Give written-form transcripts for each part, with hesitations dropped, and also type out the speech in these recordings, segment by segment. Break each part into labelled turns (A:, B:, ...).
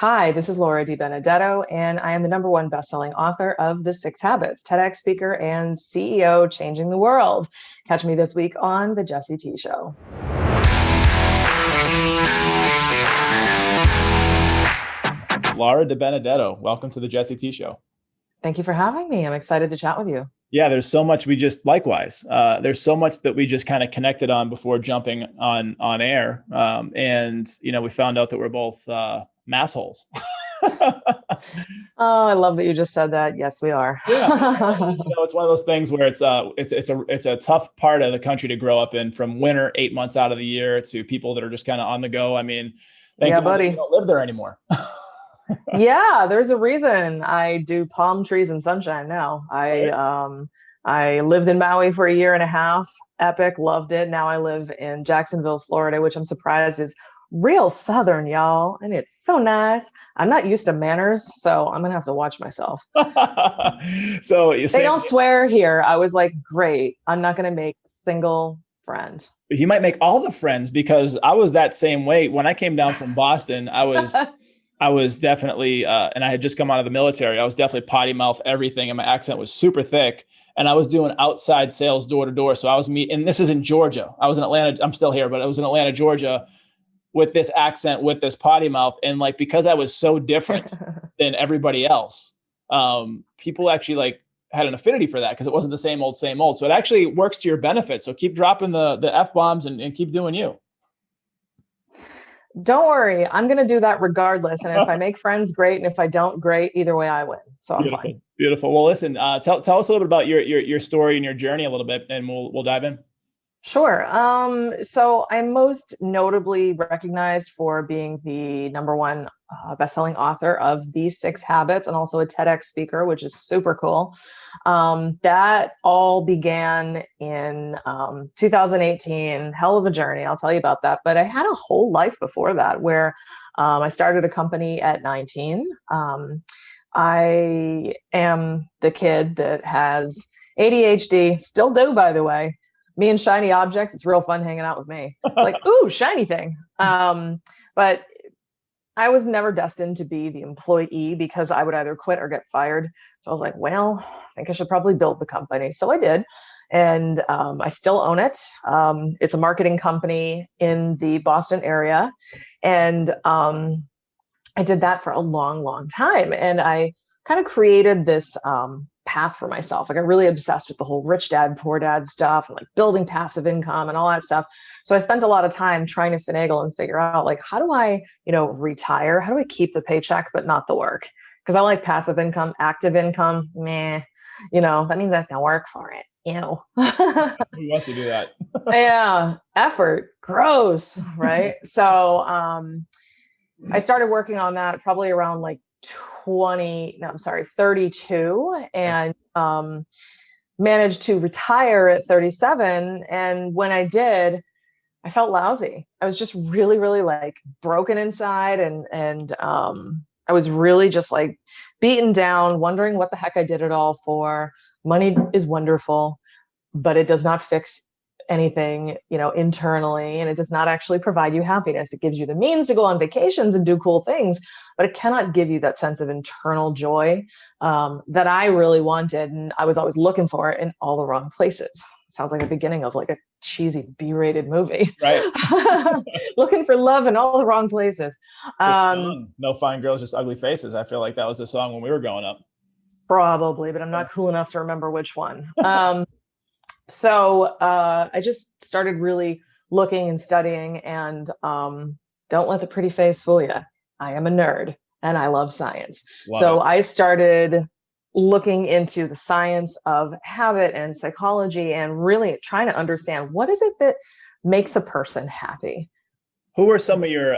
A: Hi, this is Laura Dibenedetto, and I am the number one best-selling author of The Six Habits, TEDx speaker, and CEO changing the world. Catch me this week on The Jesse T Show.
B: Laura Dibenedetto, welcome to The Jesse T Show.
A: Thank you for having me. I'm excited to chat with you.
B: Yeah, there's so much there's so much that we just kind of connected on before jumping on air. We found out that we're both massholes.
A: Oh, I love that you just said that. Yes, we are.
B: Yeah. It's one of those things where it's a tough part of the country to grow up in, from winter 8 months out of the year to people that are just kind of on the go. I mean, thank God
A: buddy.
B: we don't live there anymore.
A: Yeah, there's a reason I do palm trees and sunshine now. I lived in Maui for a year and a half. Epic, loved it. Now I live in Jacksonville, Florida, which I'm surprised is real Southern, y'all. And it's so nice. I'm not used to manners, so I'm gonna have to watch myself.
B: So
A: they don't swear here. I was like, great. I'm not gonna make a single friend.
B: You might make all the friends, because I was that same way when I came down from Boston. I was definitely, and I had just come out of the military. I was definitely potty mouth everything, and my accent was super thick. And I was doing outside sales door to door. So I was and this is in Georgia. I was in Atlanta. I'm still here, but I was in Atlanta, Georgia, with this accent, with this potty mouth. And because I was so different than everybody else, people actually had an affinity for that, because it wasn't the same old, same old. So it actually works to your benefit. So keep dropping the F-bombs and keep doing you.
A: Don't worry. I'm going to do that regardless. And if I make friends, great. And if I don't, great. Either way, I win. So I'm fine.
B: Beautiful. Well, listen, tell us a little bit about your story and your journey a little bit, and we'll dive in.
A: Sure. So I'm most notably recognized for being the number one best-selling author of These Six Habits, and also a TEDx speaker, which is super cool. That all began in 2018. Hell of a journey, I'll tell you about that. But I had a whole life before that where I started a company at 19. I am the kid that has ADHD, still do, by the way. Me and shiny objects, it's real fun hanging out with me. Like, ooh, shiny thing. But I was never destined to be the employee, because I would either quit or get fired. So I was like, well, I think I should probably build the company. So I did. And I still own it. It's a marketing company in the Boston area. And I did that for a long, long time. And I kind of created this path for myself. I got really obsessed with the whole rich dad, poor dad stuff, and building passive income and all that stuff. So I spent a lot of time trying to finagle and figure out how do I, retire? How do I keep the paycheck, but not the work? Because I like passive income. Active income, meh, that means I have to work for it.
B: Who wants to do that?
A: Yeah. Effort, gross. Right. So I started working on that probably around 32, and managed to retire at 37. And when I did, I felt lousy. I was just really, really broken inside. And I was really just beaten down, wondering what the heck I did it all for. Money is wonderful, but it does not fix anything, internally, and it does not actually provide you happiness. It gives you the means to go on vacations and do cool things, but it cannot give you that sense of internal joy that I really wanted. And I was always looking for it in all the wrong places. Sounds like the beginning of a cheesy B-rated movie.
B: Right.
A: Looking for love in all the wrong places.
B: No fine girls, just ugly faces. I feel like that was the song when we were growing up.
A: Probably, but I'm not cool enough to remember which one. So I just started really looking and studying, and don't let the pretty face fool you. I am a nerd and I love science. So I started looking into the science of habit and psychology, and really trying to understand, what is it that makes a person happy?
B: Who were some of your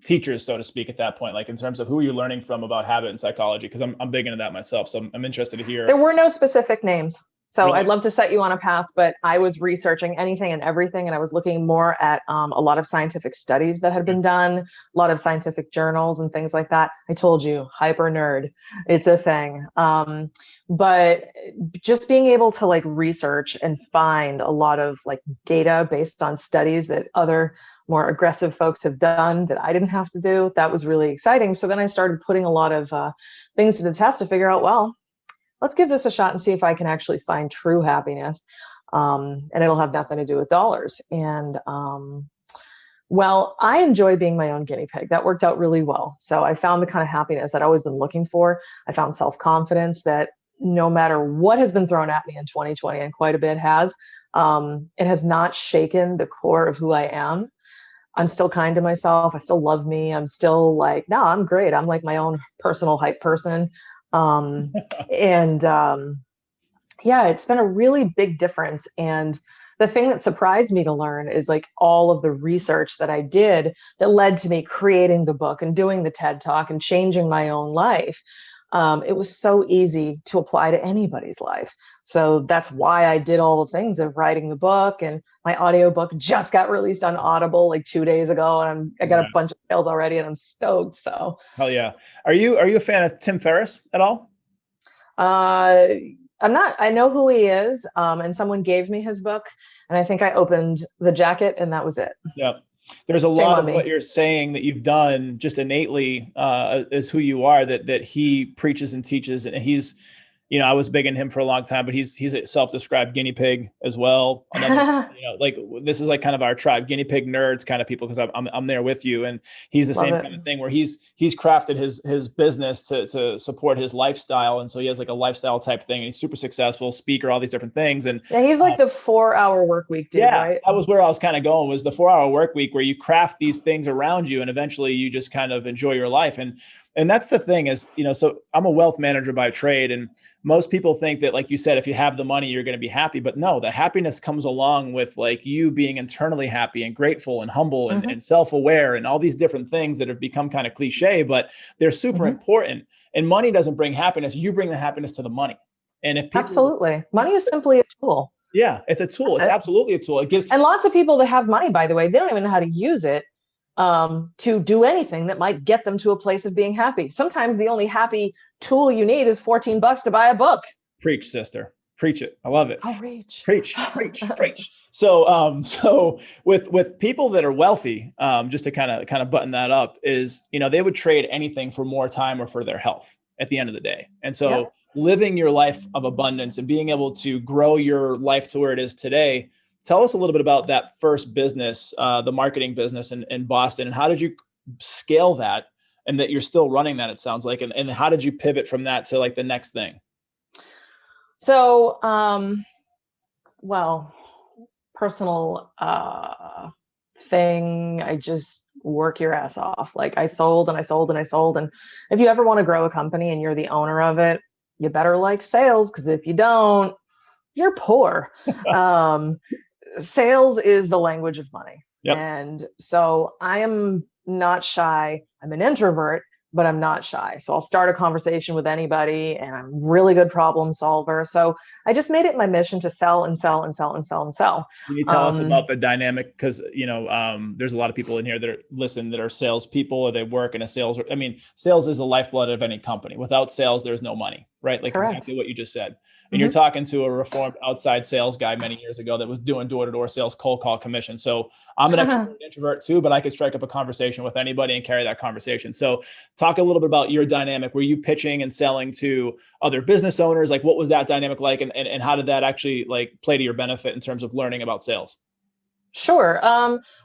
B: teachers, so to speak, at that point, in terms of who you're learning from about habit and psychology? Because I'm big into that myself. So I'm interested to hear.
A: There were no specific names. So
B: Really?
A: I'd love to set you on a path, but I was researching anything and everything, and I was looking more at a lot of scientific studies that had been done, a lot of scientific journals and things like that. I told you, hyper nerd, it's a thing. But just being able to like research and find a lot of like data based on studies that other more aggressive folks have done that I didn't have to do, that was really exciting. So then I started putting a lot of things to the test to figure out, well, let's give this a shot and see if I can actually find true happiness. And it'll have nothing to do with dollars. And well, I enjoy being my own guinea pig. That worked out really well. So I found the kind of happiness I'd always been looking for. I found self-confidence that no matter what has been thrown at me in 2020, and quite a bit has, it has not shaken the core of who I am. I'm still kind to myself. I still love me. I'm still like, no, I'm great. I'm like my own personal hype person. And yeah, it's been a really big difference. And the thing that surprised me to learn is like all of the research that I did that led to me creating the book and doing the TED Talk and changing my own life. It was so easy to apply to anybody's life. So that's why I did all the things of writing the book, and my audiobook just got released on Audible like 2 days ago, and I got a bunch of sales already, and I'm stoked. So
B: Hell yeah. Are you a fan of Tim Ferriss at all?
A: I'm not, I know who he is. And someone gave me his book, and I think I opened the jacket and that was it.
B: Yeah. There's a
A: Shame
B: lot
A: on
B: of
A: me.
B: what you're saying that you've done just innately is who you are, that he preaches and teaches. And he's, I was big in him for a long time, but he's a self-described guinea pig as well. Another, like this is like kind of our tribe, guinea pig nerds kind of people, because I'm there with you. And he's the
A: Love
B: same
A: it.
B: kind of thing where he's crafted his business to support his lifestyle. And so he has like a lifestyle type thing, and he's super successful speaker, all these different things. And
A: Yeah, he's like the 4-hour work week dude,
B: yeah,
A: right?
B: that was where I was kind of going, was the 4-hour work week, where you craft these things around you and eventually you just kind of enjoy your life. And that's the thing is, so I'm a wealth manager by trade, and most people think that, like you said, if you have the money, you're going to be happy. But no, the happiness comes along with like you being internally happy and grateful and humble and self-aware and all these different things that have become kind of cliche, but they're super important. And money doesn't bring happiness. You bring the happiness to the money. And if people,
A: Absolutely. Money is simply a tool.
B: yeah, it's a tool. It's absolutely a tool. It gives,
A: and lots of people that have money, by the way, they don't even know how to use it to do anything that might get them to a place of being happy. Sometimes the only happy tool you need is $14 to buy a book.
B: Preach, sister. Preach it. I love it.
A: Oh, preach.
B: Preach. So with people that are wealthy, just to kind of button that up, is, they would trade anything for more time or for their health at the end of the day. And so living your life of abundance and being able to grow your life to where it is today. Tell us a little bit about that first business, the marketing business in Boston, and how did you scale that, and that you're still running that, it sounds like, and how did you pivot from that to like the next thing?
A: So, well, personal thing, I just work your ass off. Like I sold and I sold and I sold. And if you ever want to grow a company and you're the owner of it, you better like sales, because if you don't, you're poor. Sales is the language of money.
B: Yep.
A: And so I am not shy. I'm an introvert, but I'm not shy. So I'll start a conversation with anybody, and I'm a really good problem solver. So I just made it my mission to sell and sell and sell and sell and sell.
B: Can you tell us about the dynamic? Because, there's a lot of people in here that are salespeople, or they work in a sales. I mean, sales is the lifeblood of any company. Without sales, there's no money, right? Like
A: Correct.
B: Exactly what you just said. And you're talking to a reformed outside sales guy many years ago that was doing door-to-door sales, cold call commission. So I'm an introvert too, but I could strike up a conversation with anybody and carry that conversation. So talk a little bit about your dynamic. Were you pitching and selling to other business owners? Like, what was that dynamic like? And how did that actually like play to your benefit in terms of learning about sales?
A: Sure.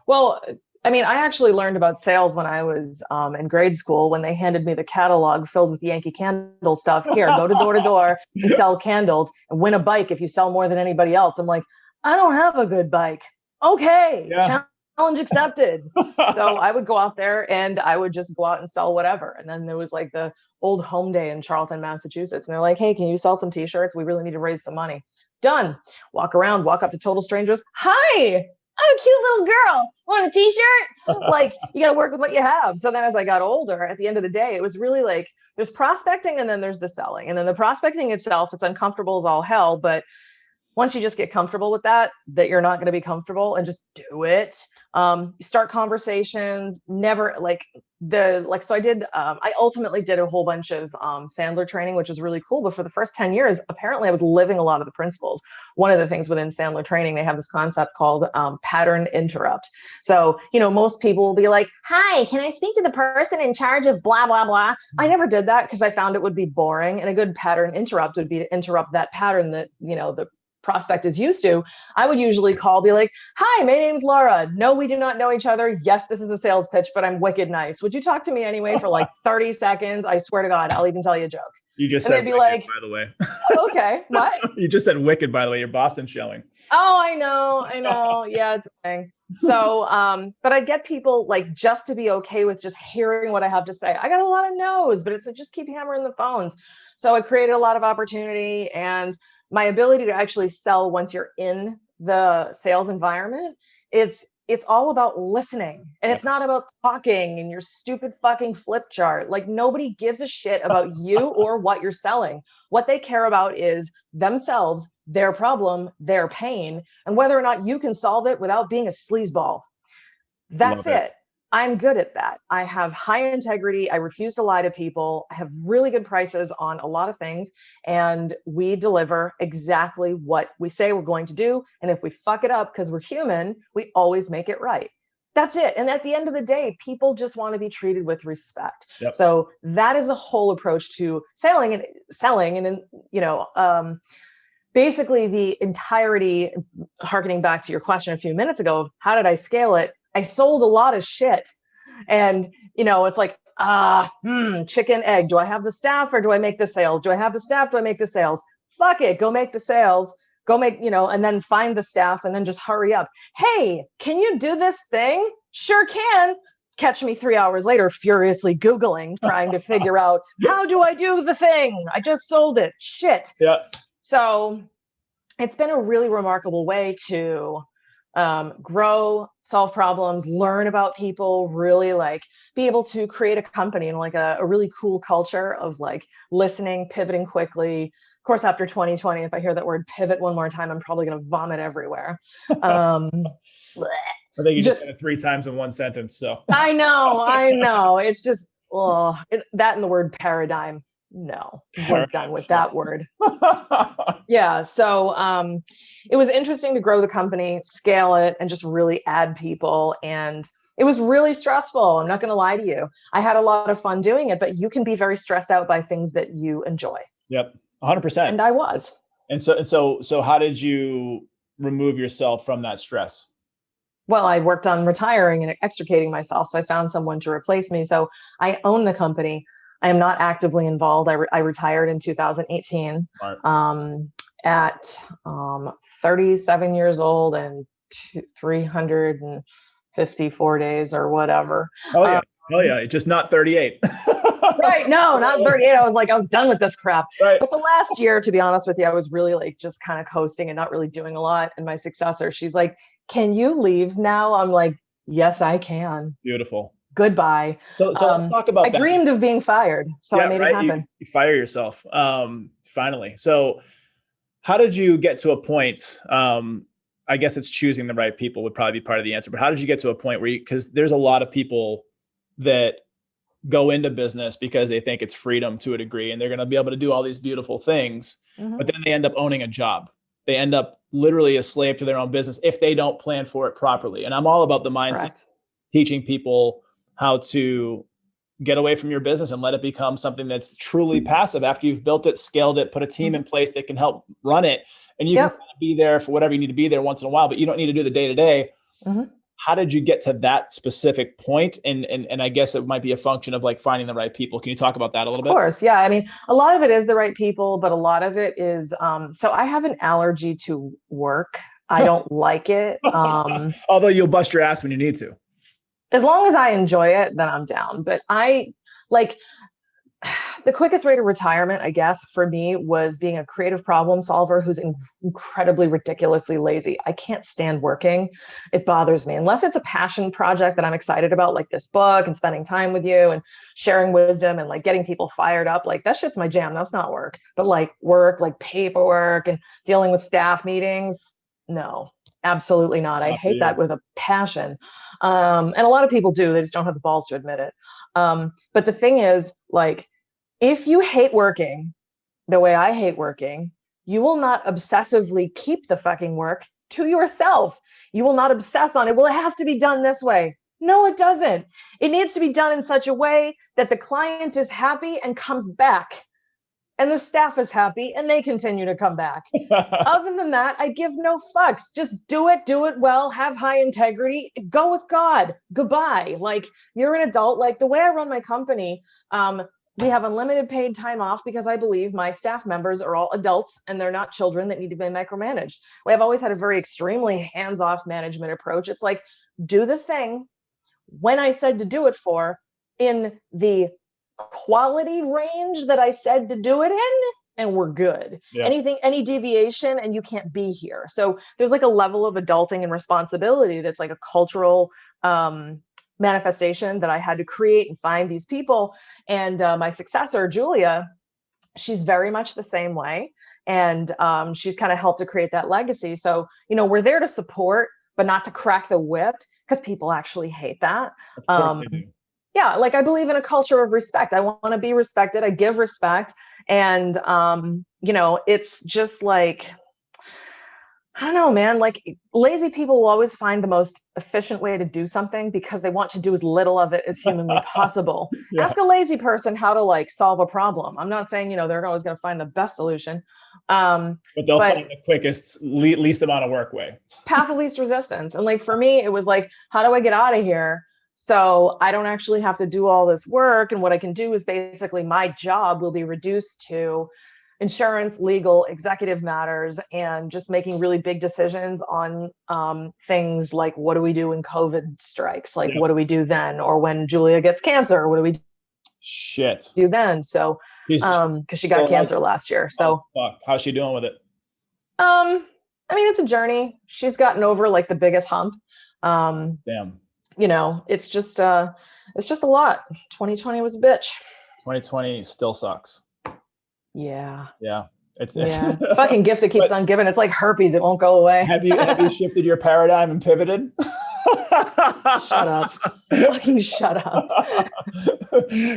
A: Well, I mean, I actually learned about sales when I was in grade school, when they handed me the catalog filled with Yankee Candle stuff. Here, go to door and sell candles and win a bike if you sell more than anybody else. I'm like, I don't have a good bike. Okay, challenge accepted. So I would go out there and I would just go out and sell whatever. And then there was like the old home day in Charlton, Massachusetts. And they're like, hey, can you sell some t-shirts? We really need to raise some money. Done. Walk around, walk up to total strangers. Hi. I'm a cute little girl. Want a t-shirt? Like, you got to work with what you have. So then as I got older, at the end of the day, it was really like, there's prospecting and then there's the selling. And then the prospecting itself, it's uncomfortable as all hell, but once you just get comfortable with that you're not going to be comfortable and just do it. You start conversations, never so I ultimately did a whole bunch of Sandler training, which is really cool. But for the first 10 years, apparently I was living a lot of the principles. One of the things within Sandler training, they have this concept called pattern interrupt. So, most people will be like, hi, can I speak to the person in charge of blah, blah, blah? I never did that because I found it would be boring. And a good pattern interrupt would be to interrupt that pattern that, the prospect is used to. I would usually be like, hi, my name's Laura. No, we do not know each other. Yes, this is a sales pitch, but I'm wicked nice. Would you talk to me anyway for like 30 seconds? I swear to God, I'll even tell you a joke.
B: You just said wicked, like, by the way.
A: Okay, what?
B: You just said wicked, by the way. Your Boston showing.
A: Oh, I know. Yeah, it's a thing. So, but I get people like just to be okay with just hearing what I have to say. I got a lot of no's, but it's like, just keep hammering the phones. So it created a lot of opportunity, and my ability to actually sell once you're in the sales environment, it's all about listening, and it's not about talking and your stupid fucking flip chart. Like, nobody gives a shit about you or what you're selling. What they care about is themselves, their problem, their pain, and whether or not you can solve it without being a sleazeball. That's it. I'm good at that. I have high integrity. I refuse to lie to people. I have really good prices on a lot of things, and we deliver exactly what we say we're going to do. And if we fuck it up because we're human, we always make it right. That's it. And at the end of the day, people just want to be treated with respect.
B: Yep.
A: So that is the whole approach to selling. And basically the entirety, harkening back to your question a few minutes ago, how did I scale it? I sold a lot of shit. And, it's like, chicken, egg. Do I have the staff or do I make the sales? Do I have the staff? Do I make the sales? Fuck it. Go make the sales. Go make, and then find the staff and then just hurry up. Hey, can you do this thing? Sure can. Catch me 3 hours later, furiously Googling, trying to figure out, how do I do the thing? I just sold it. Shit.
B: Yeah.
A: So it's been a really remarkable way to grow, solve problems, learn about people, really like be able to create a company and like a really cool culture of like listening, pivoting quickly. Of course, after 2020, if I hear that word pivot one more time, I'm probably going to vomit everywhere.
B: I think you just said it 3 times in one sentence. So
A: I know. It's just that and the word paradigm. No, we're done with that word. Yeah. So it was interesting to grow the company, scale it, and just really add people. And it was really stressful. I'm not going to lie to you. I had a lot of fun doing it, but you can be very stressed out by things that you enjoy.
B: Yep. 100%.
A: And I was.
B: And so how did you remove yourself from that stress?
A: Well, I worked on retiring and extricating myself. So I found someone to replace me. So I own the company. I am not actively involved. I retired in 2018 at 37 years old and 354 days or whatever.
B: Oh yeah. Just not 38.
A: Right. No, not 38. I was done with this crap.
B: Right.
A: But the last year, to be honest with you, I was really like just kind of coasting and not really doing a lot. And my successor, she's like, can you leave now? I'm like, yes, I can.
B: Beautiful.
A: Goodbye.
B: So let's talk about
A: I dreamed of being fired, so I made it happen.
B: You fire yourself, finally. So how did you get to a point? I guess it's choosing the right people would probably be part of the answer, but how did you get to a point where because there's a lot of people that go into business because they think it's freedom to a degree and they're going to be able to do all these beautiful things, but then they end up owning a job. They end up literally a slave to their own business if they don't plan for it properly. And I'm all about the mindset,
A: Correct.
B: Teaching people how to get away from your business and let it become something that's truly passive after you've built it, scaled it, put a team in place that can help run it. And you can be there for whatever you need to be there once in a while, but you don't need to do the day-to-day. How did you get to that specific point? And I guess it might be a function of like finding the right people. Can you talk about that a little bit?
A: Of course. Yeah. I mean, a lot of it is the right people, but a lot of it is, so I have an allergy to work. I don't like it.
B: Although you'll bust your ass when you need to.
A: As long as I enjoy it, then I'm down. But the quickest way to retirement, I guess, for me was being a creative problem solver who's incredibly ridiculously lazy. I can't stand working. It bothers me unless it's a passion project that I'm excited about, like this book and spending time with you and sharing wisdom and like getting people fired up. Like that shit's my jam. That's not work. But like work, like paperwork and dealing with staff meetings, no, absolutely not. I hate that with a passion. And a lot of people do. They just don't have the balls to admit it. But the thing is, like, if you hate working the way I hate working, you will not obsessively keep the fucking work to yourself. You will not obsess on it. Well, it has to be done this way. No, it doesn't. It needs to be done in such a way that the client is happy and comes back, and the staff is happy and they continue to come back. Other than that, I give no fucks. Just do it well, have high integrity, go with God. Goodbye. Like, you're an adult. Like the way I run my company, we have unlimited paid time off because I believe my staff members are all adults and they're not children that need to be micromanaged. I've always had a very extremely hands-off management approach. It's like, do the thing when I said to do it for, in the quality range that I said to do it in, and we're good. Yeah. Any deviation and you can't be here. So there's like a level of adulting and responsibility that's like a cultural manifestation that I had to create and find these people. And my successor, Julia, she's very much the same way. And she's kind of helped to create that legacy. So, you know, we're there to support, but not to crack the whip, because people actually hate that. Yeah, like I believe in a culture of respect. I want to be respected. I give respect. And, you know, it's just like, I don't know, man, like lazy people will always find the most efficient way to do something because they want to do as little of it as humanly possible. Yeah. Ask a lazy person how to like solve a problem. I'm not saying, you know, they're always going to find the best solution. But
B: they'll find the quickest, least amount of work way.
A: Path of least resistance. And like, for me, it was like, how do I get out of here? So I don't actually have to do all this work. And what I can do is basically my job will be reduced to insurance, legal, executive matters, and just making really big decisions on things like, what do we do when COVID strikes? Like, what do we do then? Or when Julia gets cancer, what do we do then? So, because she got cancer last year. So,
B: how's she doing with it?
A: I mean, it's a journey. She's gotten over like the biggest hump.
B: Damn.
A: You know, it's just a lot. 2020 was a bitch.
B: 2020 still sucks.
A: Yeah.
B: Yeah. It's
A: fucking gift that keeps on giving. It's like herpes. It won't go away.
B: Have you shifted your paradigm and pivoted?
A: Shut up. Fucking shut up.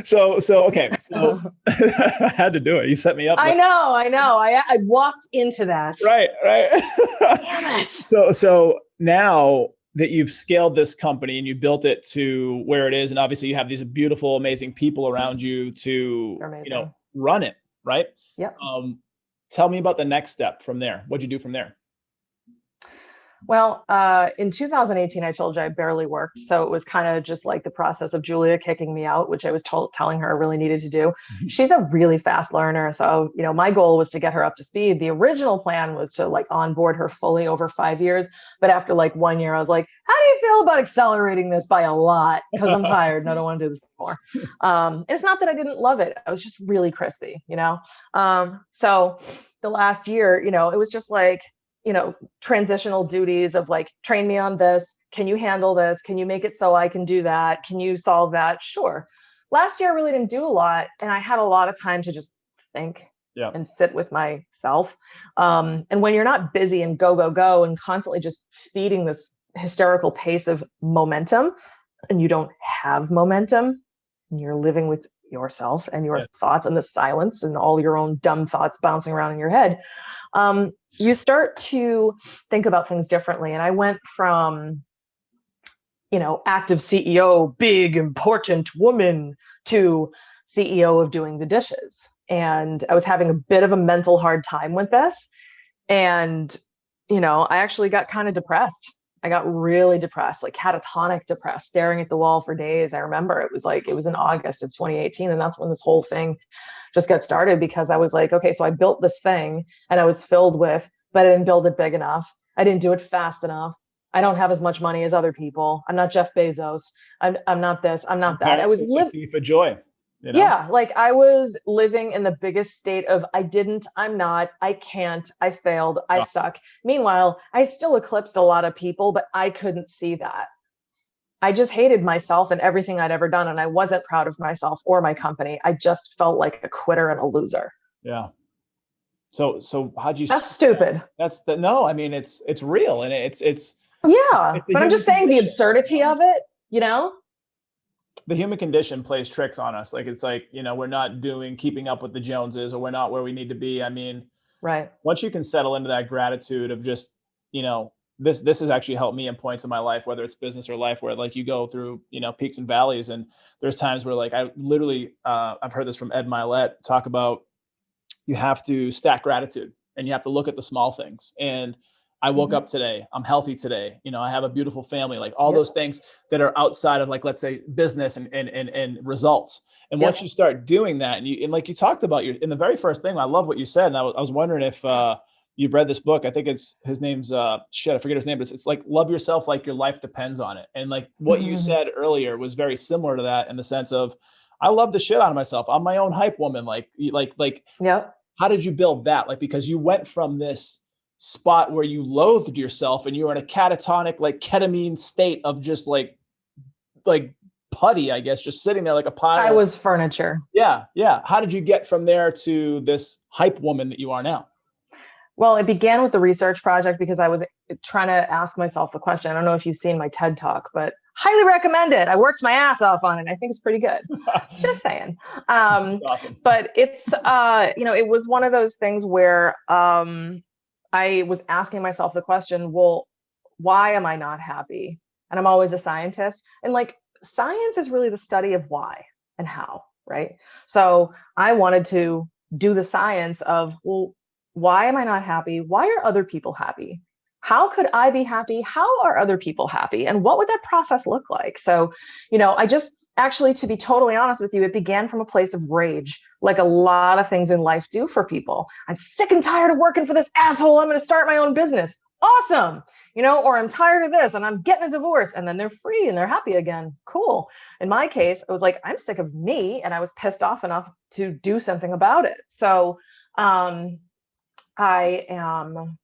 B: So okay. So I had to do it. You set me up.
A: I know. I walked into that.
B: Right.
A: Damn it.
B: So now that you've scaled this company and you built it to where it is, and obviously you have these beautiful, amazing people around you to, you know, run it. Right?
A: Yep.
B: Tell me about the next step from there. What'd you do from there?
A: Well, in 2018, I told you I barely worked. So it was kind of just like the process of Julia kicking me out, which I was telling her I really needed to do. She's a really fast learner. So, you know, my goal was to get her up to speed. The original plan was to like onboard her fully over 5 years. But after like 1 year, I was like, how do you feel about accelerating this by a lot? Because I'm tired and I don't want to do this anymore. It's not that I didn't love it. I was just really crispy, you know? So the last year, you know, it was just like, you know, transitional duties of like, train me on this. Can you handle this? Can you make it so I can do that? Can you solve that? Sure. Last year, I really didn't do a lot. And I had a lot of time to just think and sit with myself. And when you're not busy and go, and constantly just feeding this hysterical pace of momentum, and you don't have momentum, and you're living with yourself and your thoughts and the silence and all your own dumb thoughts bouncing around in your head, you start to think about things differently. And I went from, you know, active CEO, big, important woman, to CEO of doing the dishes. And I was having a bit of a mental hard time with this. And, you know, I actually got kind of depressed. I got really depressed, like catatonic depressed, staring at the wall for days. I remember it was in August of 2018. And that's when this whole thing just got started, because I was like, okay, so I built this thing and I was filled with, but I didn't build it big enough. I didn't do it fast enough. I don't have as much money as other people. I'm not Jeff Bezos. I'm not this. I'm not that. I was living
B: for joy. you know?
A: Yeah, like I was living in the biggest state of I didn't, I'm not, I can't, I failed, I
B: Yeah.
A: suck. Meanwhile, I still eclipsed a lot of people, but I couldn't see that. I just hated myself and everything I'd ever done, and I wasn't proud of myself or my company. I just felt like a quitter and a loser.
B: Yeah. So how'd you,
A: That's stupid.
B: no, I mean, it's real, and
A: Yeah,
B: it's the
A: but I'm
B: human
A: just saying the
B: condition.
A: absurdity of it, you know?
B: The human condition plays tricks on us. Like, it's like, we're not keeping up with the Joneses, or we're not where we need to be. I mean,
A: Right.
B: once you can settle into that gratitude of just, this has actually helped me in points in my life, whether it's business or life, where like you go through, peaks and valleys. And there's times where like, I literally, I've heard this from Ed Milet talk about, you have to stack gratitude and you have to look at the small things. And I woke up today, I'm healthy today. I have a beautiful family, like all those things that are outside of, like, let's say, business and results. And once you start doing that, and like you talked about in the very first thing, I love what you said. And I was wondering if you've read this book. I think his name's I forget his name, but it's like, love yourself like your life depends on it. And like what you said earlier was very similar to that, in the sense of, I love the shit out of myself. I'm my own hype woman. Like,
A: Yep.
B: how did you build that? Like, because you went from this spot where you loathed yourself and you were in a catatonic, like ketamine state of just like putty, I guess, just sitting there like a pile.
A: I was furniture.
B: Yeah. Yeah. How did you get from there to this hype woman that you are now?
A: Well, it began with the research project because I was trying to ask myself the question. I don't know if you've seen my TED Talk, but highly recommend it. I worked my ass off on it. I think it's pretty good. Just saying.
B: Awesome.
A: But it's, it was one of those things where I was asking myself the question, well, why am I not happy? And I'm always a scientist. And like, science is really the study of why and how, right? So I wanted to do the science of, well, why am I not happy? Why are other people happy? How could I be happy? How are other people happy? And what would that process look like? So, I just actually, to be totally honest with you, it began from a place of rage, like a lot of things in life do for people. I'm sick and tired of working for this asshole. I'm going to start my own business. Awesome. Or I'm tired of this and I'm getting a divorce, and then they're free and they're happy again. Cool. In my case, I was like, I'm sick of me, and I was pissed off enough to do something about it. So, I am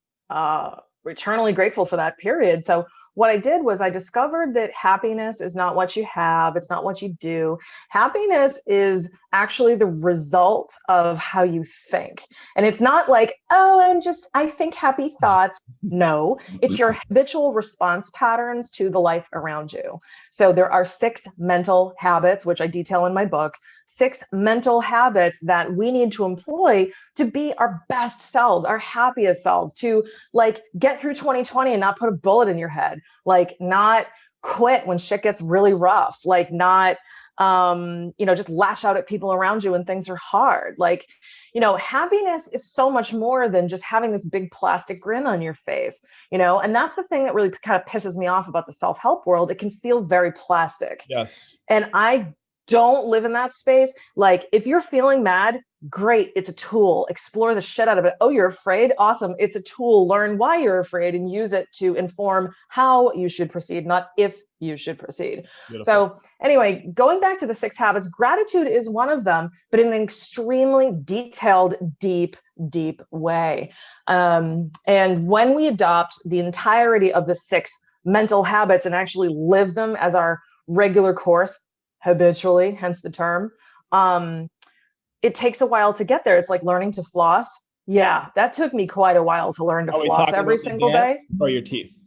A: eternally grateful for that period. So what I did was I discovered that happiness is not what you have. It's not what you do. Happiness is actually the result of how you think. And it's not like, oh, I think happy thoughts. No, it's your habitual response patterns to the life around you. So there are 6 mental habits, which I detail in my book, 6 mental habits that we need to employ to be our best selves, our happiest selves, to like get through 2020 and not put a bullet in your head, like not quit when shit gets really rough, like not, just lash out at people around you when things are hard. Like, happiness is so much more than just having this big plastic grin on your face, and that's the thing that really kind of pisses me off about the self-help world. It can feel very plastic.
B: Yes.
A: And I don't live in that space. Like, if you're feeling mad, great. It's a tool. Explore the shit out of it. Oh, you're afraid? Awesome. It's a tool. Learn why you're afraid and use it to inform how you should proceed, not if you should proceed.
B: Beautiful.
A: So anyway, going back to the 6 habits, gratitude is one of them, but in an extremely detailed, deep way. And when we adopt the entirety of the 6 mental habits and actually live them as our regular course, habitually, hence the term, it takes a while to get there. It's like learning to floss. Yeah, that took me quite a while to learn to floss every single day.
B: Or your teeth?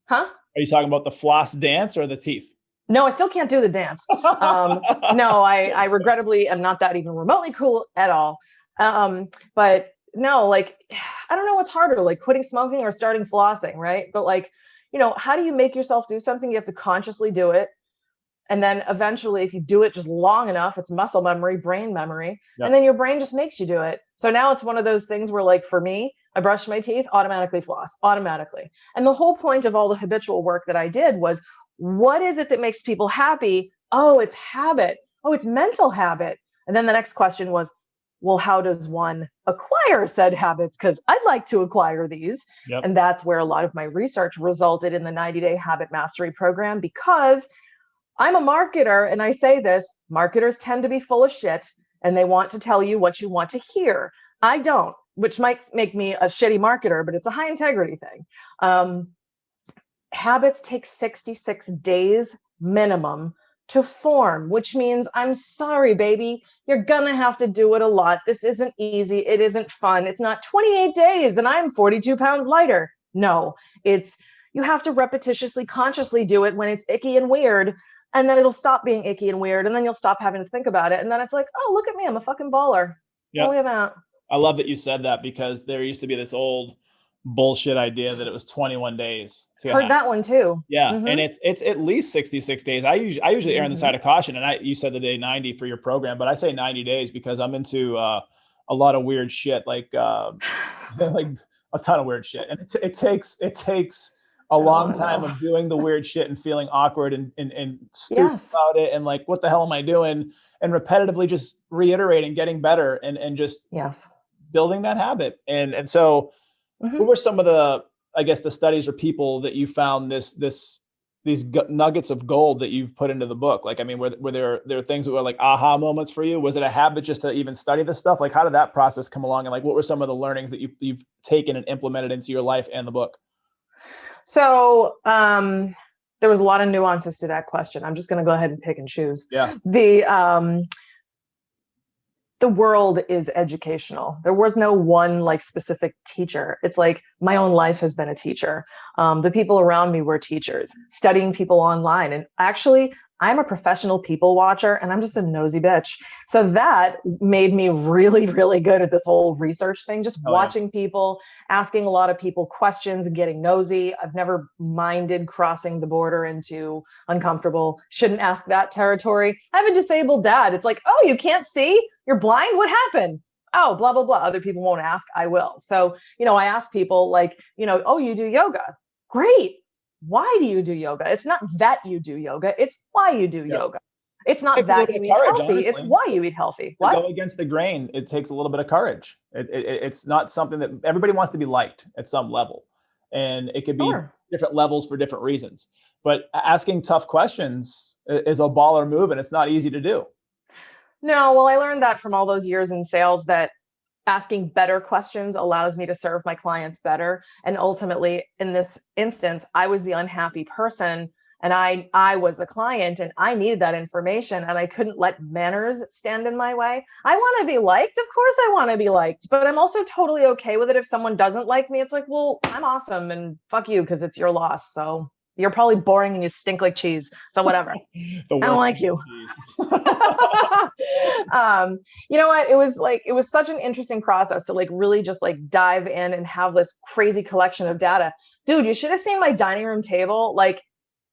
A: Huh?
B: Are you talking about the floss dance or the teeth?
A: No, I still can't do the dance. No, I regrettably am not that even remotely cool at all. But no, like, I don't know what's harder, like quitting smoking or starting flossing, right? But like, how do you make yourself do something? You have to consciously do it. And then eventually, if you do it just long enough, it's muscle memory, brain memory, and then your brain just makes you do it. So now it's one of those things where, like, for me, I brush my teeth, automatically floss, automatically. And the whole point of all the habitual work that I did was, what is it that makes people happy? Oh, it's habit. Oh, it's mental habit. And then the next question was, well, how does one acquire said habits? Because I'd like to acquire these. And that's where a lot of my research resulted in the 90-day habit mastery program, because I'm a marketer, and I say this, marketers tend to be full of shit, and they want to tell you what you want to hear. I don't, which might make me a shitty marketer, but it's a high integrity thing. Habits take 66 days minimum to form, which means, I'm sorry, baby, you're gonna have to do it a lot. This isn't easy. It isn't fun. It's not 28 days and I'm 42 pounds lighter. No, it's, you have to repetitiously, consciously do it when it's icky and weird. And then it'll stop being icky and weird. And then you'll stop having to think about it. And then it's like, oh, look at me. I'm a fucking baller.
B: Yeah.
A: Look at that.
B: I love that you said that, because there used to be this old bullshit idea that it was 21 days.
A: Heard that one too.
B: Yeah. Mm-hmm. And it's at least 66 days. I usually err on the side of caution. And you said the day 90 for your program, but I say 90 days because I'm into a lot of weird shit, like like a ton of weird shit. And it takes a long time of doing the weird shit and feeling awkward and stupid about it. And like, what the hell am I doing? And repetitively just reiterating, getting better and just building that habit. And so who were some of the, I guess, the studies or people that you found these nuggets of gold that you've put into the book? Like, I mean, were there things that were like aha moments for you? Was it a habit just to even study this stuff? Like, how did that process come along? And like, what were some of the learnings that you've taken and implemented into your life and the book?
A: So there was a lot of nuances to that question. I'm just going to go ahead and pick and choose.
B: Yeah.
A: The world is educational. There was no one like specific teacher. It's like my own life has been a teacher. The people around me were teachers, studying people online. And actually, I'm a professional people watcher and I'm just a nosy bitch. So that made me really, really good at this whole research thing, just watching people, asking a lot of people questions and getting nosy. I've never minded crossing the border into uncomfortable, shouldn't ask that territory. I have a disabled dad. It's like, oh, you can't see? You're blind? What happened? Oh, blah, blah, blah. Other people won't ask. I will. So, I ask people like, oh, you do yoga. Great. Why do you do yoga? It's not that you do yoga. It's why you do yoga. It's not that you eat healthy. Honestly. It's why you eat healthy.
B: What? To go against the grain, it takes a little bit of courage. It's not something that everybody wants to be liked at some level. And it could be different levels for different reasons. But asking tough questions is a baller move, and it's not easy to do.
A: No, well, I learned that from all those years in sales, that asking better questions allows me to serve my clients better. And ultimately, in this instance, I was the unhappy person and I was the client and I needed that information and I couldn't let manners stand in my way. I want to be liked. Of course I want to be liked, but I'm also totally okay with it if someone doesn't like me. It's like, well, I'm awesome and fuck you because it's your loss. So you're probably boring and you stink like cheese. So whatever. I don't like you. You know what? It was such an interesting process to like really just like dive in and have this crazy collection of data. Dude, you should have seen my dining room table. Like,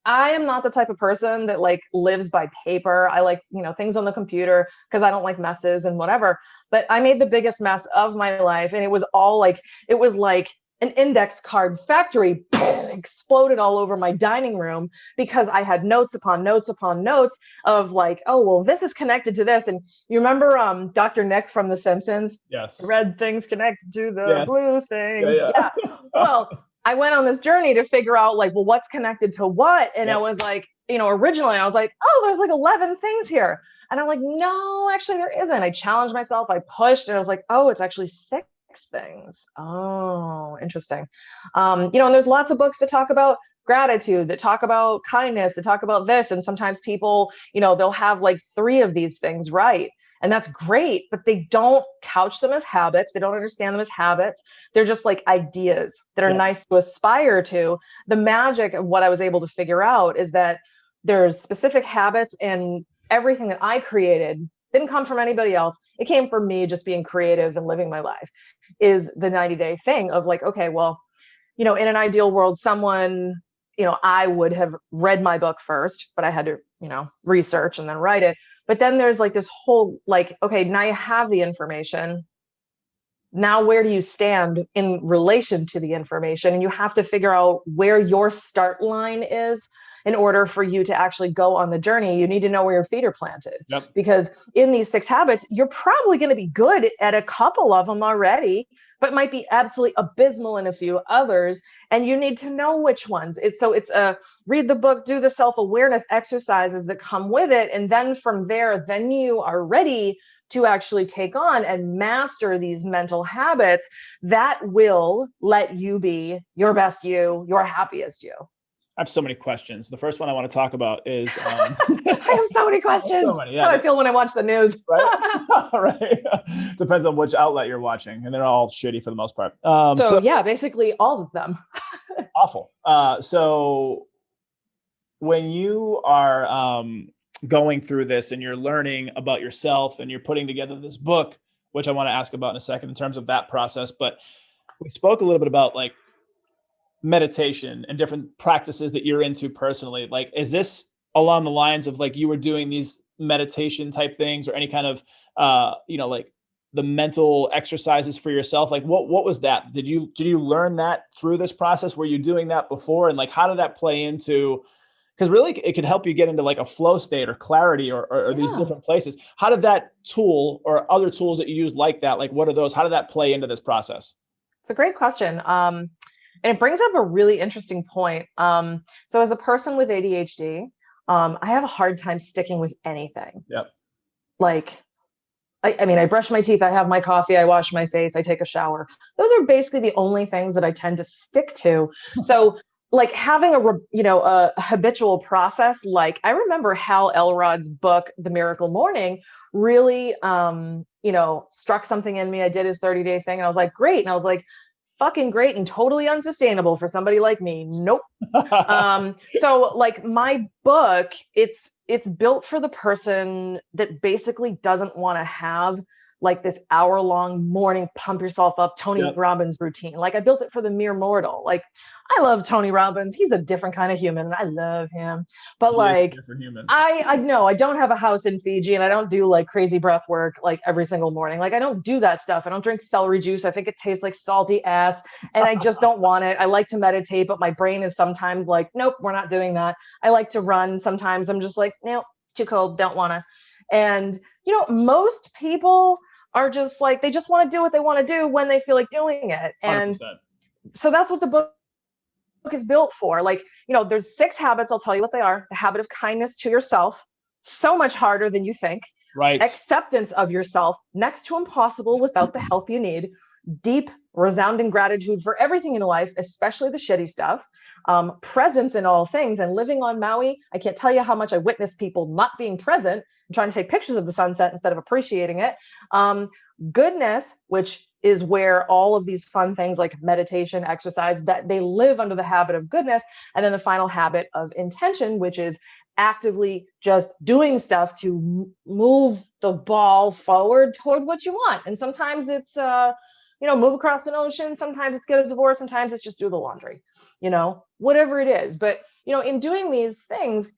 A: I am not the type of person that like lives by paper. I like, things on the computer because I don't like messes and whatever. But I made the biggest mess of my life. And it was like an index card factory exploded all over my dining room because I had notes upon notes upon notes of like, oh, well, this is connected to this. And you remember Dr. Nick from The Simpsons?
B: Yes.
A: Red thing's connected to the blue thing. Yeah. Well, I went on this journey to figure out like, well, what's connected to what? And I was like, originally I was like, oh, there's like 11 things here. And I'm like, no, actually there isn't. I challenged myself. I pushed and I was like, oh, it's actually 6 things. Oh, interesting. And there's lots of books that talk about gratitude, that talk about kindness, that talk about this. And sometimes people, they'll have like 3 of these things right. And that's great, but they don't couch them as habits. They don't understand them as habits. They're just like ideas that are nice to aspire to. The magic of what I was able to figure out is that there's specific habits, and everything that I created didn't come from anybody else. It came from me just being creative and living my life. Is the 90-day thing of like, okay, well, in an ideal world, someone, I would have read my book first, but I had to, research and then write it. But then there's like this whole like, okay, now you have the information. Now, where do you stand in relation to the information? And you have to figure out where your start line is in order for you to actually go on the journey. You need to know where your feet are planted. Because in these 6 habits, you're probably going to be good at a couple of them already. but might be absolutely abysmal in a few others. And you need to know which ones. It's read the book, do the self-awareness exercises that come with it. And then from there, then you are ready to actually take on and master these mental habits that will let you be your best you, your happiest you.
B: I have so many questions. The first one I want to talk about is
A: I have so many questions. So many, yeah. How I feel when I watch the news.
B: Right. Right. Depends on which outlet you're watching, and they're all shitty for the most part.
A: So yeah, basically all of them.
B: Awful. So when you are going through this and you're learning about yourself and you're putting together this book, which I want to ask about in a second in terms of that process, but we spoke a little bit about like meditation and different practices that you're into personally. Like, is this along the lines of like you were doing these meditation type things or any kind of like the mental exercises for yourself? Like what was that? Did you learn that through this process? Were you doing that before? And like how did that play into, because really it could help you get into like a flow state or clarity or these different places. How did that tool or other tools that you use like that, like what are those? How did that play into this process?
A: It's a great question. And it brings up a really interesting point. So as a person with ADHD, I have a hard time sticking with anything.
B: Yep.
A: Like, I mean, I brush my teeth, I have my coffee, I wash my face, I take a shower. Those are basically the only things that I tend to stick to. So like having a habitual process, like I remember Hal Elrod's book, The Miracle Morning, really, struck something in me. I did his 30-day thing and I was like, great. And I was like, fucking great and totally unsustainable for somebody like me. Nope. So like my book, it's built for the person that basically doesn't want to have like this hour-long morning pump yourself up Tony Robbins routine. Like I built it for the mere mortal. Like I love Tony Robbins. He's a different kind of human and I love him. But like I know I don't have a house in Fiji and I don't do like crazy breath work like every single morning. Like I don't do that stuff. I don't drink celery juice. I think it tastes like salty ass and I just don't want it. I like to meditate, but my brain is sometimes like, nope, we're not doing that. I like to run. Sometimes I'm just like, nope, it's too cold. Don't want to. And most people are just like, they just want to do what they want to do when they feel like doing it. And
B: 100%.
A: So that's what the book is built for. Like, there's 6 habits. I'll tell you what they are. The habit of kindness to yourself, so much harder than you think.
B: Right.
A: Acceptance of yourself, next to impossible without the help you need. Deep, resounding gratitude for everything in life, especially the shitty stuff. Presence in all things. And living on Maui, I can't tell you how much I witness people not being present and trying to take pictures of the sunset instead of appreciating it. Goodness, which is where all of these fun things like meditation, exercise, that they live under the habit of goodness. And then the final habit of intention, which is actively just doing stuff to move the ball forward toward what you want. And sometimes it's, move across an ocean. Sometimes it's get a divorce. Sometimes it's just do the laundry, whatever it is. But, in doing these things,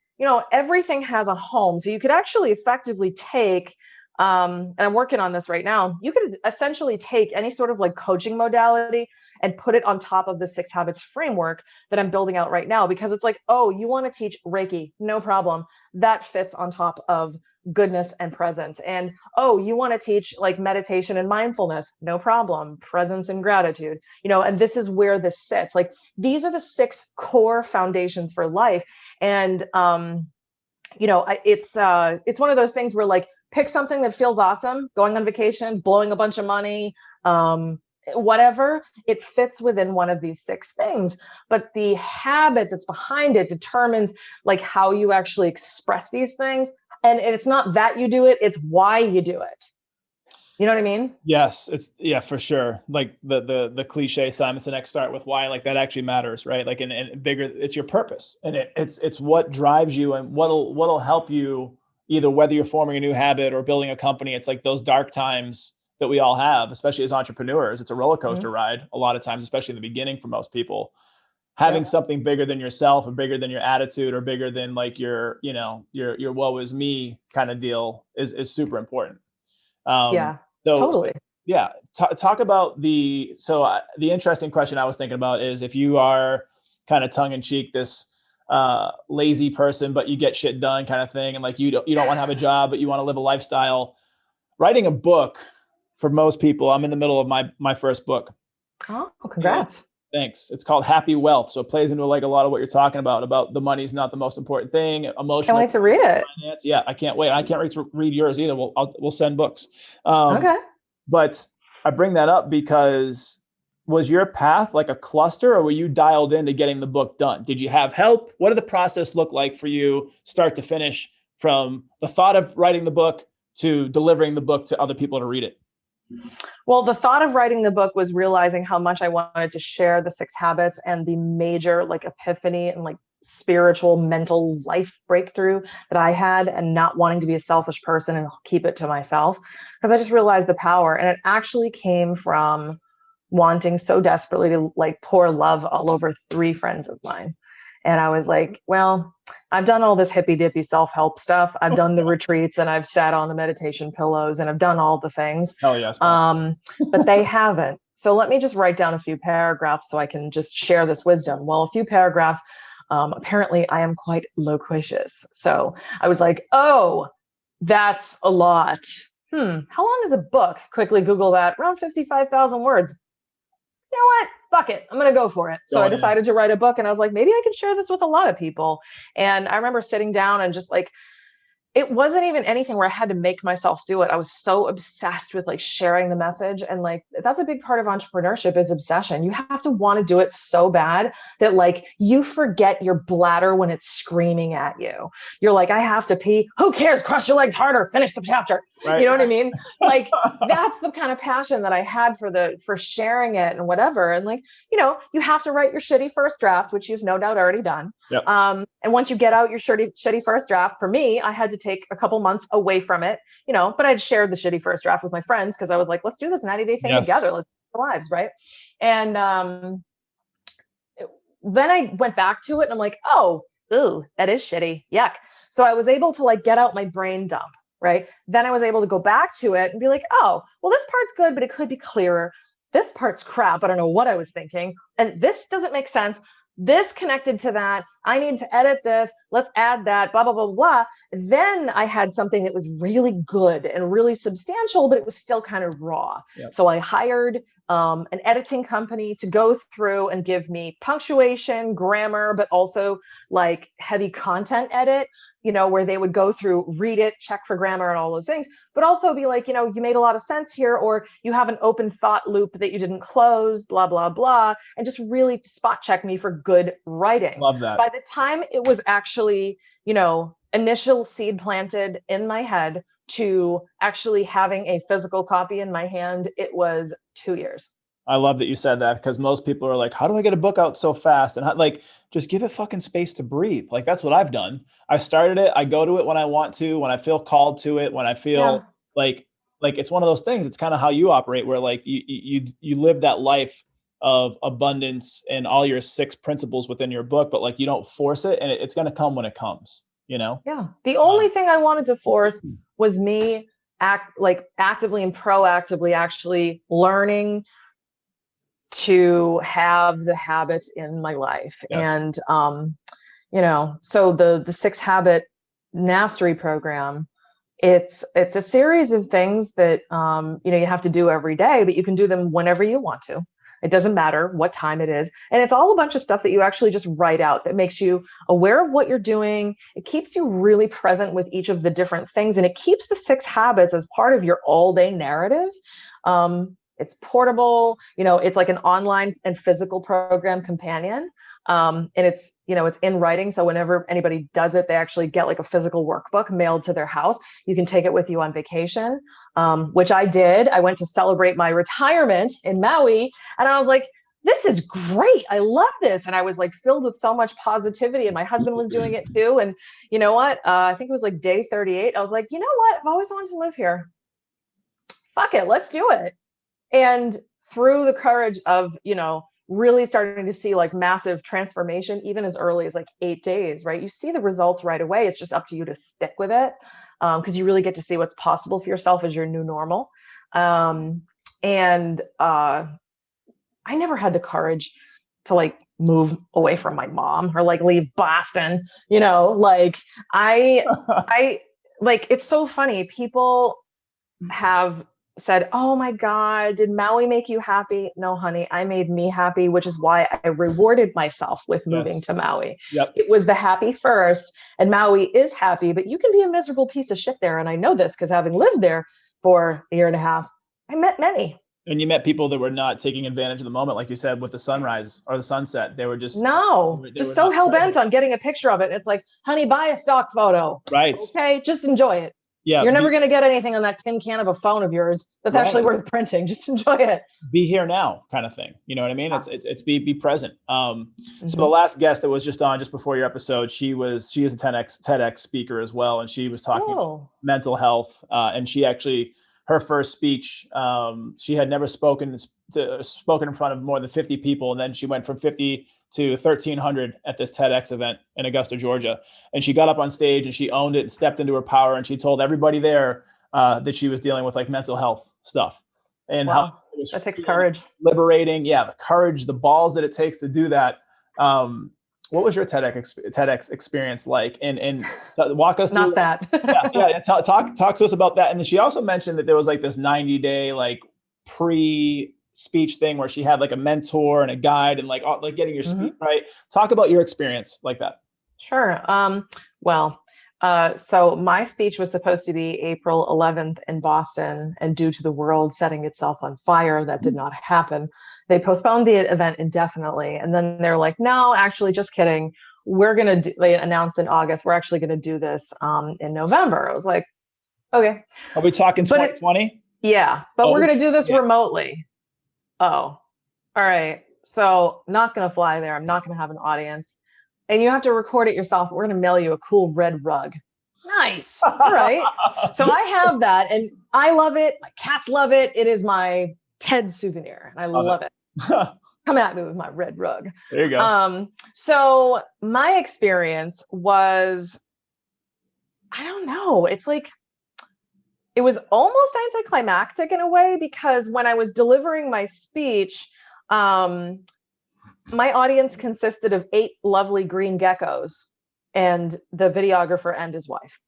A: everything has a home. So you could actually effectively take, and I'm working on this right now, you could essentially take any sort of like coaching modality and put it on top of the 6 habits framework that I'm building out right now, because it's like, oh, you want to teach Reiki? No problem. That fits on top of goodness and presence. And, oh, you want to teach like meditation and mindfulness? No problem. Presence and gratitude, and this is where this sits. Like these are the 6 core foundations for life. And, it's one of those things where like, pick something that feels awesome, going on vacation, blowing a bunch of money, whatever, it fits within one of these 6 things. But the habit that's behind it determines like how you actually express these things. And it's not that you do it, it's why you do it. You know what I mean?
B: Yes, for sure. Like the cliche Simon Sinek, start with why, like that actually matters, right? Like and bigger, it's your purpose, and it's what drives you and what'll help you either whether you're forming a new habit or building a company. It's like those dark times that we all have, especially as entrepreneurs. It's a roller coaster ride a lot of times, especially in the beginning for most people. Having something bigger than yourself or bigger than your attitude or bigger than like your woe is me kind of deal is super important.
A: Totally.
B: Talk about the interesting question I was thinking about is if you are kind of tongue in cheek, this lazy person, but you get shit done kind of thing. And like, you don't want to have a job, but you want to live a lifestyle. Writing a book for most people, I'm in the middle of my first book.
A: Oh, congrats.
B: Thanks. It's called Happy Wealth. So it plays into like a lot of what you're talking about the money's not the most important thing, emotional.
A: Can't wait to read it.
B: Finance. Yeah, I can't wait. I can't wait to read yours either. We'll send books.
A: Okay.
B: But I bring that up because was your path like a cluster, or were you dialed into getting the book done? Did you have help? What did the process look like for you start to finish, from the thought of writing the book to delivering the book to other people to read it?
A: Well, the thought of writing the book was realizing how much I wanted to share the 6 habits and the major like epiphany and like spiritual mental life breakthrough that I had, and not wanting to be a selfish person and keep it to myself, because I just realized the power. And it actually came from wanting so desperately to like pour love all over 3 friends of mine. And I was like, well, I've done all this hippy dippy self-help stuff. I've done the retreats, and I've sat on the meditation pillows, and I've done all the things.
B: Oh yes.
A: But they haven't. So let me just write down a few paragraphs so I can just share this wisdom. Well, a few paragraphs. Apparently I am quite loquacious. So I was like, oh, that's a lot. How long is a book? Quickly Google that. Around 55,000 words. You know what? Fuck it. I'm going to go for it. So I decided to write a book, and I was like, maybe I can share this with a lot of people. And I remember sitting down and just like, it wasn't even anything where I had to make myself do it. I was so obsessed with like sharing the message. And like, that's a big part of entrepreneurship, is obsession. You have to want to do it so bad that like you forget your bladder when it's screaming at you. You're like, I have to pee. Who cares? Cross your legs harder. Finish the chapter. Right. You know what I mean? Like, that's the kind of passion that I had for sharing it and whatever. And like, you know, you have to write your shitty first draft, which you've no doubt already done.
B: Yep.
A: And once you get out your shitty first draft, for me, I had to take a couple months away from it, you know, but I'd shared the shitty first draft with my friends, because I was like, let's do this 90-day thing together. Let's live our lives. Right. And then I went back to it, and I'm like, oh, ooh, that is shitty. Yuck. So I was able to like get out my brain dump. Right. Then I was able to go back to it and be like, oh, well, this part's good, but it could be clearer. This part's crap. I don't know what I was thinking. And this doesn't make sense. This connected to that. I need to edit this. Let's add that, blah, blah, blah, blah. Then I had something that was really good and really substantial, but it was still kind of raw. Yep. So I hired an editing company to go through and give me punctuation, grammar, but also like heavy content edit, you know, where they would go through, read it, check for grammar and all those things, but also be like, you know, you made a lot of sense here, or you have an open thought loop that you didn't close, blah, blah, blah, and just really spot check me for good writing.
B: Love that.
A: By the time it was actually, you know, initial seed planted in my head to actually having a physical copy in my hand, it was 2 years.
B: I love that you said that, because most people are like, how do I get a book out so fast? And like, just give it fucking space to breathe. Like, that's what I've done. I started it. I go to it when I want to, when I feel called to it, when I feel like it's one of those things. It's kind of how you operate, where like you live that life of abundance and all your 6 principles within your book, but like you don't force it, and it's going to come when it comes, you know?
A: Yeah. The only thing I wanted to force was me actively and proactively actually learning to have the habits in my life. Yes. And, you know, so the 6 habit mastery program, it's a series of things that, you know, you have to do every day, but you can do them whenever you want to. It doesn't matter what time it is. And it's all a bunch of stuff that you actually just write out that makes you aware of what you're doing. It keeps you really present with each of the different things. And it keeps the 6 habits as part of your all day narrative. It's portable, you know, it's like an online and physical program companion. And it's, you know, it's in writing. So whenever anybody does it, they actually get like a physical workbook mailed to their house. You can take it with you on vacation, which I did. I went to celebrate my retirement in Maui, and I was like, this is great. I love this. And I was like filled with so much positivity, and my husband was doing it too. And you know what? I think it was like day 38. I was like, you know what? I've always wanted to live here. Fuck it. Let's do it. And through the courage of, you know, really starting to see like massive transformation, even as early as like 8 days, right? You see the results right away. It's just up to you to stick with it, because you really get to see what's possible for yourself as your new normal. And I never had the courage to like move away from my mom or like leave Boston, you know, like I like, it's so funny. People have said, "Oh my God, did Maui make you happy?" No, honey, I made me happy, which is why I rewarded myself with moving to Maui.
B: Yep.
A: It was the happy first, and Maui is happy, but you can be a miserable piece of shit there. And I know this because having lived there for a year and a half, I met many.
B: And you met people that were not taking advantage of the moment, like you said, with the sunrise or the sunset. They were just
A: just so hell bent on getting a picture of it. It's like, honey, buy a stock photo.
B: Right.
A: Okay, just enjoy it. Yeah, you're never going to get anything on that tin can of a phone of yours that's actually worth printing. Just enjoy it.
B: Be here now, kind of thing. You know what I mean? It's be present. So the last guest that was just on just before your episode, she is a TEDx speaker as well, and she was talking about mental health. And she actually, her first speech, she had never spoken in front of more than 50 people, and then she went from 50 to 1,300 at this TEDx event in Augusta, Georgia. And she got up on stage and she owned it and stepped into her power. And she told everybody there that she was dealing with like mental health stuff. And how
A: that takes courage.
B: Liberating. Yeah, the courage, the balls that it takes to do that. What was your TEDx experience like? And walk us through.
A: Not that.
B: yeah. Talk to us about that. And then she also mentioned that there was like this 90-day like pre-speech thing where she had like a mentor and a guide and like getting your speech right. Talk about your experience like that.
A: Sure. So my speech was supposed to be April 11th in Boston, and due to the world setting itself on fire, that did not happen. They postponed the event indefinitely. And then they're like, no, actually, just kidding. They announced in August, we're actually going to do this in November. I was like, okay.
B: Are we talking 2020?
A: Yeah, but we're going to do this remotely. Oh, all right. So not going to fly there. I'm not going to have an audience. And you have to record it yourself. We're going to mail you a cool red rug. Nice. All right. So I have that and I love it. My cats love it. It is my TED souvenir and I love it. Come at me with my red rug.
B: There you go.
A: So my experience was, I don't know. It's like, it was almost anticlimactic in a way, because when I was delivering my speech, my audience consisted of 8 lovely green geckos and the videographer and his wife.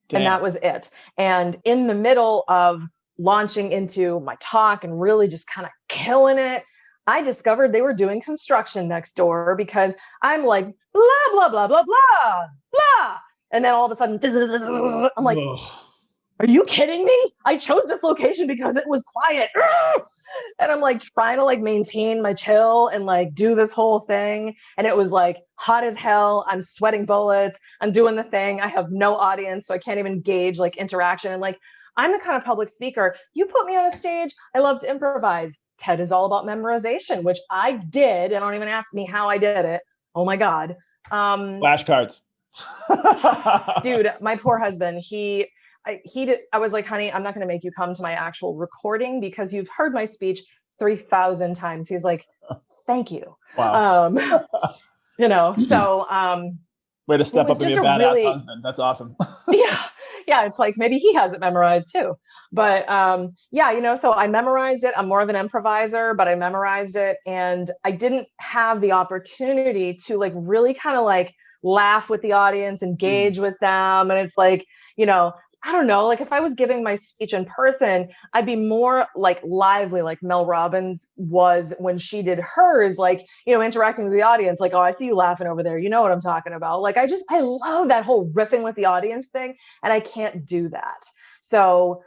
A: Damn. And that was it. And in the middle of launching into my talk and really just kind of killing it, I discovered they were doing construction next door, because I'm like, blah, blah, blah, blah, blah, blah. And then all of a sudden, I'm like, are you kidding me? I chose this location because it was quiet. And I'm like trying to like maintain my chill and like do this whole thing. And it was like hot as hell. I'm sweating bullets. I'm doing the thing. I have no audience, so I can't even gauge like interaction. And like, I'm the kind of public speaker, you put me on a stage, I love to improvise. TED is all about memorization, which I did. And don't even ask me how I did it. Oh my God.
B: Flashcards.
A: Dude, my poor husband, I was like, honey, I'm not going to make you come to my actual recording because you've heard my speech 3,000 times. He's like, thank you.
B: Wow.
A: So,
B: way to step up and be a badass husband. That's awesome.
A: Yeah. It's like, maybe he has it memorized too, but, so I memorized it. I'm more of an improviser, but I memorized it, and I didn't have the opportunity to like really kind of like laugh with the audience, engage with them. And it's like, I don't know, like if I was giving my speech in person, I'd be more like lively, like Mel Robbins was when she did hers, like, interacting with the audience, like, oh, I see you laughing over there. You know what I'm talking about? Like, I love that whole riffing with the audience thing, and I can't do that. So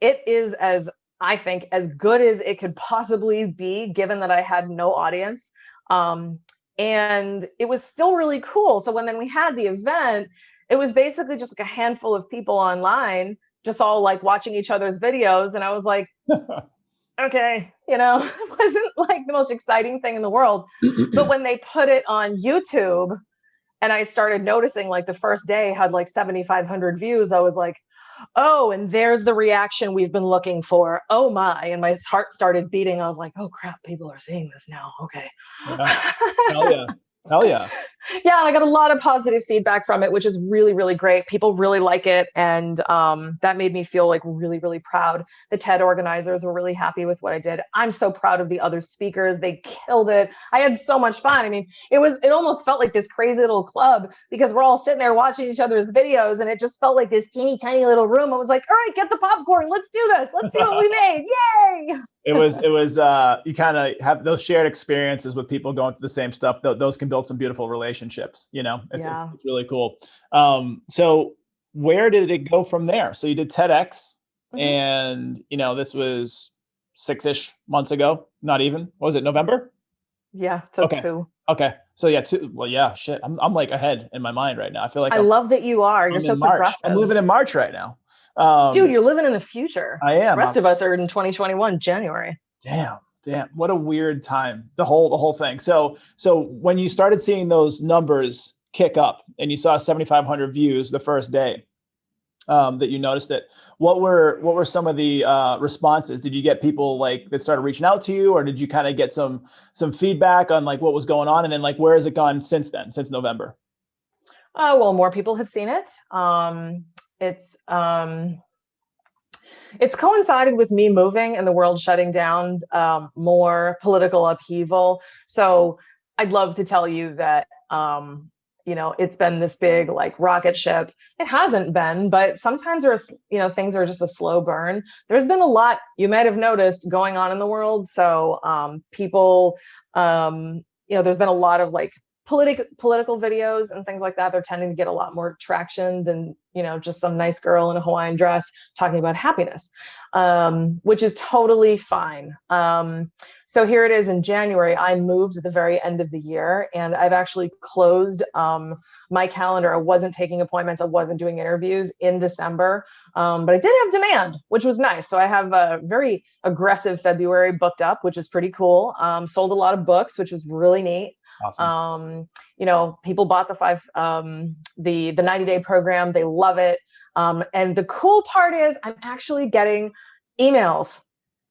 A: it is, as I think, as good as it could possibly be, given that I had no audience. And it was still really cool. So when we had the event, it was basically just like a handful of people online, just all like watching each other's videos. And I was like, okay, it wasn't like the most exciting thing in the world. But when they put it on YouTube and I started noticing like the first day had like 7,500 views, I was like, oh, and there's the reaction we've been looking for. Oh my. And my heart started beating. I was like, oh crap, people are seeing this now. Okay.
B: Yeah. Hell yeah. Hell yeah.
A: Yeah, I got a lot of positive feedback from it, which is really, really great. People really like it. And that made me feel like really, really proud. The TED organizers were really happy with what I did. I'm so proud of the other speakers. They killed it. I had so much fun. I mean, it almost felt like this crazy little club because we're all sitting there watching each other's videos, and it just felt like this teeny tiny little room. I was like, all right, get the popcorn. Let's do this. Let's see what we made. Yay.
B: It was you kind of have those shared experiences with people going through the same stuff. Those can build some beautiful relationships, it's really cool. So where did it go from there? So you did TEDx, and this was 6-ish months ago, not even, what was it, November?
A: Yeah. So 2.
B: Okay. So yeah, 2. Well, yeah, shit. I'm like ahead in my mind right now. I feel like
A: I love that you are. You're so progressive.
B: I'm living in March right now.
A: Dude, you're living in the future.
B: I am.
A: The rest of us are in 2021, January.
B: Damn. What a weird time. The whole thing. So when you started seeing those numbers kick up and you saw 7,500 views the first day, that you noticed it, what were some of the responses? Did you get people like that started reaching out to you, or did you kind of get some feedback on like what was going on? And then like, where has it gone since then, since November?
A: Well, more people have seen it. It's coincided with me moving and the world shutting down, more political upheaval. So I'd love to tell you that, it's been this big like rocket ship. It hasn't been, but sometimes things are just a slow burn. There's been a lot, you might have noticed, going on in the world. So people, there's been a lot of like political videos and things like that. They're tending to get a lot more traction than, just some nice girl in a Hawaiian dress talking about happiness, which is totally fine. So here it is in January. I moved at the very end of the year, and I've actually closed my calendar. I wasn't taking appointments. I wasn't doing interviews in December, but I did have demand, which was nice. So I have a very aggressive February booked up, which is pretty cool. Sold a lot of books, which was really neat.
B: Awesome.
A: People bought the 90-day program. They love it. And the cool part is I'm actually getting emails.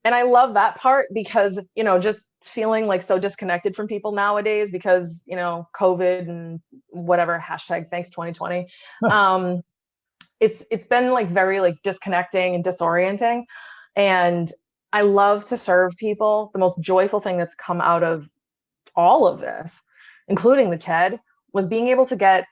A: And I love that part because, just feeling like so disconnected from people nowadays because, COVID and whatever, hashtag thanks 2020. It's been like very like disconnecting and disorienting. And I love to serve people. The most joyful thing that's come out of all of this, including the TED, was being able to get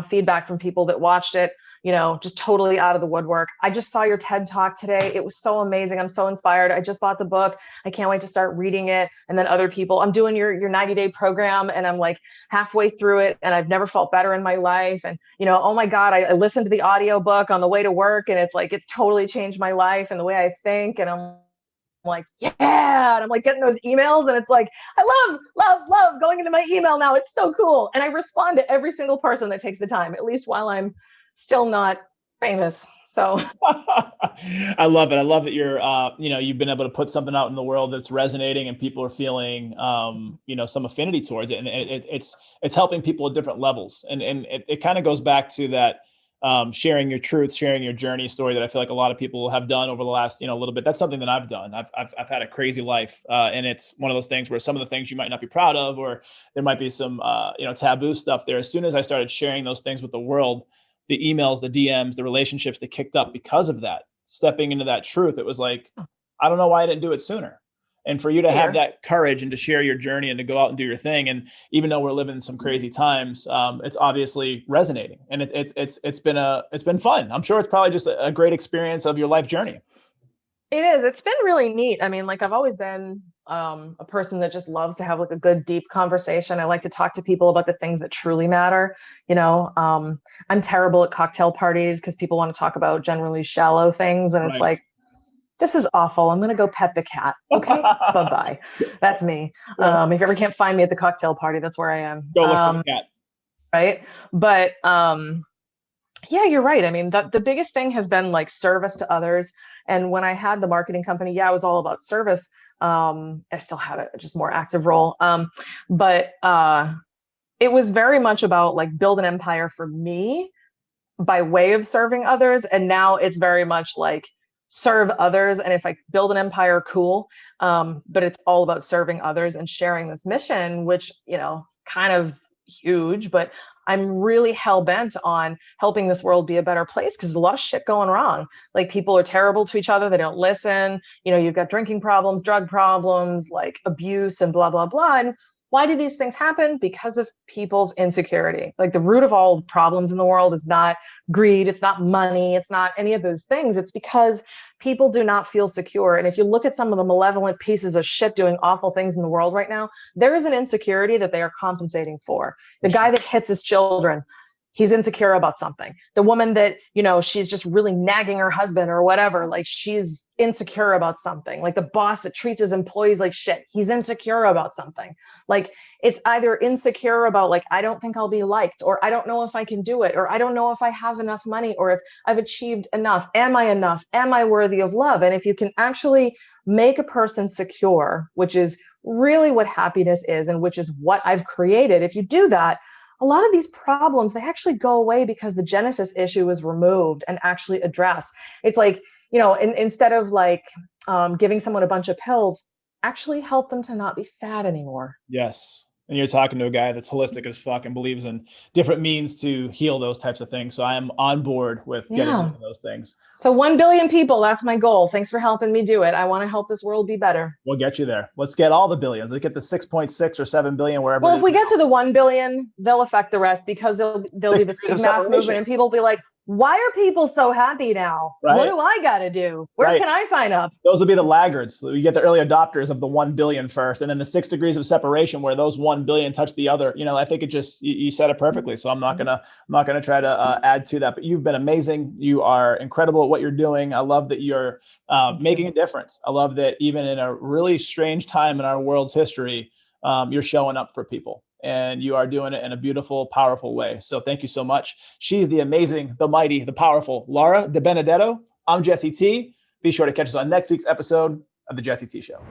A: feedback from people that watched it, just totally out of the woodwork. I just saw your TED talk today. It was so amazing. I'm so inspired. I just bought the book. I can't wait to start reading it. And then other people, I'm doing your 90-day program, and I'm like halfway through it, and I've never felt better in my life. And, oh my God, I listened to the audio book on the way to work, and it's like, it's totally changed my life and the way I think. And I'm like, yeah. And I'm like getting those emails, and it's like, I love going into my email now. It's so cool. And I respond to every single person that takes the time, at least while I'm still not famous. So
B: I love it. I love that you're, you've been able to put something out in the world that's resonating and people are feeling, some affinity towards it. And it's helping people at different levels. And it kind of goes back to that, sharing your truth, sharing your journey story that I feel like a lot of people have done over the last, little bit. That's something that I've done. I've had a crazy life. And it's one of those things where some of the things you might not be proud of, or there might be some, taboo stuff there. As soon as I started sharing those things with the world, the emails, the DMs, the relationships that kicked up because of that, stepping into that truth, it was like, I don't know why I didn't do it sooner. And for you to have that courage and to share your journey and to go out and do your thing. And even though we're living in some crazy times, it's obviously resonating, and it's been fun. I'm sure it's probably just a great experience of your life journey.
A: It is. It's been really neat. I mean, like I've always been a person that just loves to have like a good, deep conversation. I like to talk to people about the things that truly matter. I'm terrible at cocktail parties because people want to talk about generally shallow things. And It's like, this is awful. I'm going to go pet the cat. Okay. Bye-bye. That's me. If you ever can't find me at the cocktail party, that's where I am.
B: Go look for the cat.
A: Right. But yeah, you're right. I mean, the biggest thing has been like service to others. And when I had the marketing company, it was all about service. I still have it, just more active role. But it was very much about like build an empire for me by way of serving others. And now it's very much like serve others. And if I build an empire, cool. But it's all about serving others and sharing this mission, which, kind of huge, but I'm really hell bent on helping this world be a better place because there's a lot of shit going wrong. Like people are terrible to each other. They don't listen. You know, you've got drinking problems, drug problems, like abuse and blah, blah, blah. And why do these things happen? Because of people's insecurity. Like the root of all problems in the world is not greed. It's not money. It's not any of those things. It's because people do not feel secure. And if you look at some of the malevolent pieces of shit doing awful things in the world right now, there is an insecurity that they are compensating for. The guy that hits his children, he's insecure about something. The woman that, you know, she's just really nagging her husband or whatever, like she's insecure about something. Like the boss that treats his employees like shit, he's insecure about something. Like it's either insecure about like, I don't think I'll be liked, or I don't know if I can do it, or I don't know if I have enough money, or if I've achieved enough. Am I enough? Am I worthy of love? And if you can actually make a person secure, which is really what happiness is, and which is what I've created, if you do that, a lot of these problems, they actually go away because the genesis issue is removed and actually addressed. It's like, you know, instead of like giving someone a bunch of pills, actually help them to not be sad anymore.
B: Yes. And you're talking to a guy that's holistic as fuck and believes in different means to heal those types of things. So I am on board with getting into those things.
A: So 1 billion people, that's my goal. Thanks for helping me do it. I want to help this world be better.
B: We'll get you there. Let's get all the billions. Let's get the 6.6 or 7 billion, wherever.
A: Well, if we get to the 1 billion, they'll affect the rest because there'll be this mass movement and people will be like, why are people so happy now? Right. What do I got to do? Where can I sign up?
B: Those will be the laggards. You get the early adopters of the 1 billion first, and then the 6 degrees of separation where those 1 billion touch the other. You know, I think it just, you said it perfectly. So I'm not gonna try to add to that, but you've been amazing. You are incredible at what you're doing. I love that you're making a difference. I love that even in a really strange time in our world's history, you're showing up for people. And you are doing it in a beautiful, powerful way. So thank you so much. She's the amazing, the mighty, the powerful Laura Dibenedetto. I'm Jesse T. Be sure to catch us on next week's episode of The Jesse T Show.